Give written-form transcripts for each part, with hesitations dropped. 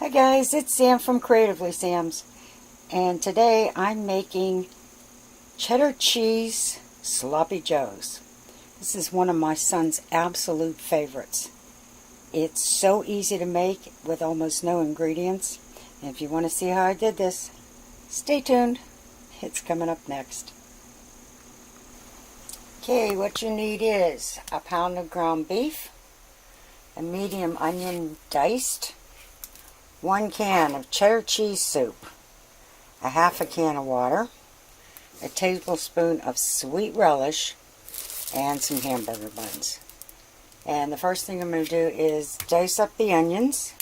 Hi guys, it's Sam from Creatively Sam's, and today I'm making Cheddar Cheese Sloppy Joes. This is one of my son's absolute favorites. It's so easy to make with almost no ingredients, and if you want to see how I did this, stay tuned. It's coming up next. Okay, what you need is a pound of ground beef, a medium onion diced, 1 can of cheddar cheese soup, a half a can of water, a tablespoon of sweet relish, and some hamburger buns. And the first thing I'm going to do is dice up the onions,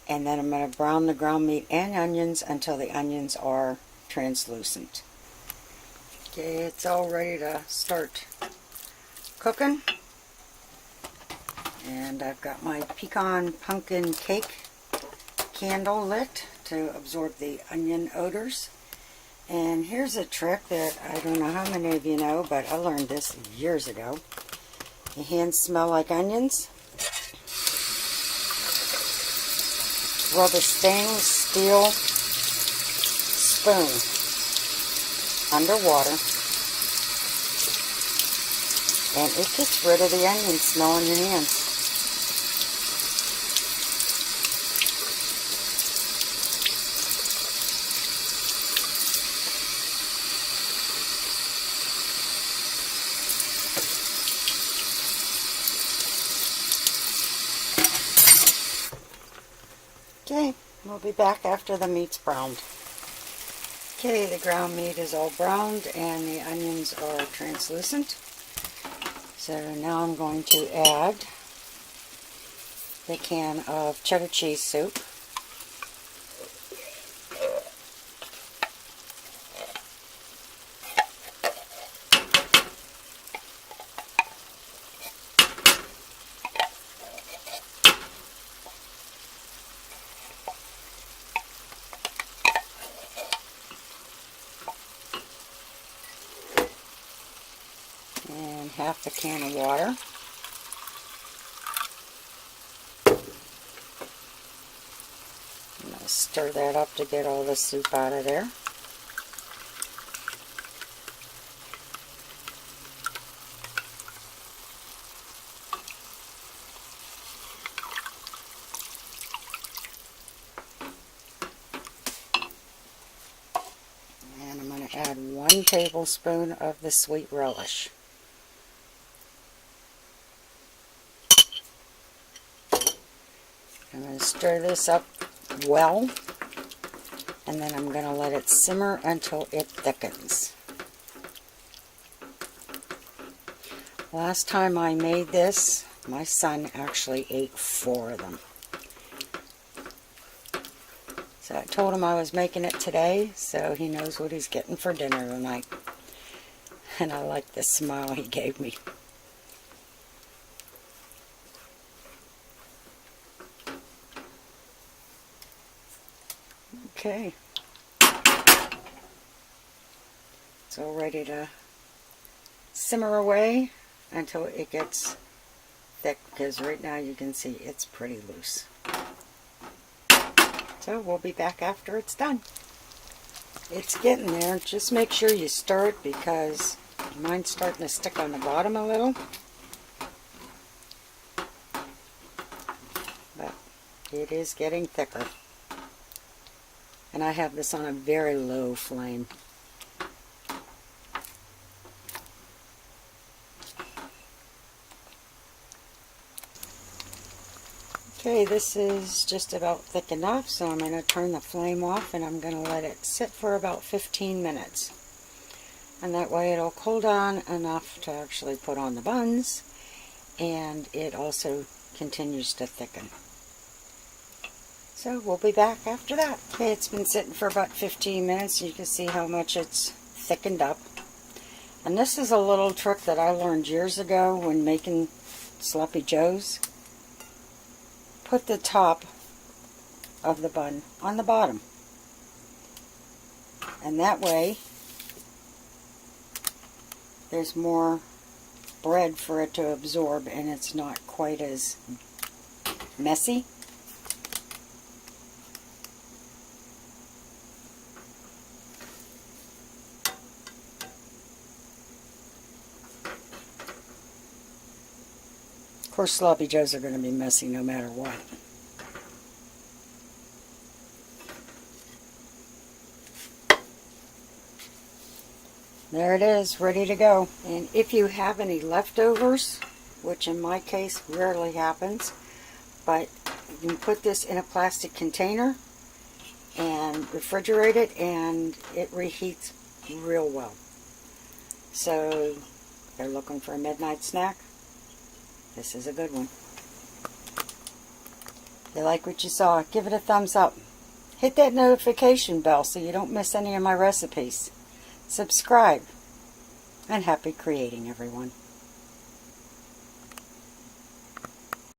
and then I'm going to brown the ground meat and onions until the onions are translucent. Okay, it's all ready to start cooking. And I've got my pecan pumpkin cake candle lit to absorb the onion odors. And here's a trick that I don't know how many of you know, but I learned this years ago. Your hands smell like onions. Rub a stainless steel spoon under water, and it gets rid of the onion smell in your hands. Okay, we'll be back after the meat's browned. Okay, the ground meat is all browned and the onions are translucent. So now I'm going to add the can of cheddar cheese soup. And half the can of water. I'm going to stir that up to get all the soup out of there. And I'm going to add 1 tablespoon of the sweet relish. I'm going to stir this up well, and then I'm going to let it simmer until it thickens. Last time I made this, my son actually ate 4 of them. So I told him I was making it today, so he knows what he's getting for dinner tonight. And I like the smile he gave me. Okay, it's all ready to simmer away until it gets thick, because right now you can see it's pretty loose. So we'll be back after it's done. It's getting there. Just make sure you stir it, because mine's starting to stick on the bottom a little. But it is getting thicker. And I have this on a very low flame. Okay, this is just about thick enough, so I'm going to turn the flame off and I'm going to let it sit for about 15 minutes. And that way it'll cool down enough to actually put on the buns, and it also continues to thicken. So we'll be back after that. Okay, it's been sitting for about 15 minutes. You can see how much it's thickened up. And this is a little trick that I learned years ago when making Sloppy Joes. Put the top of the bun on the bottom. And that way there's more bread for it to absorb, and it's not quite as messy. course, Sloppy Joes are going to be messy no matter what. There it is, ready to go. And if you have any leftovers, which in my case rarely happens, but you can put this in a plastic container and refrigerate it, and it reheats real well. So, if they're looking for a midnight snack, this is a good one. If you like what you saw, give it a thumbs up. Hit that notification bell so you don't miss any of my recipes. Subscribe. And happy creating, everyone.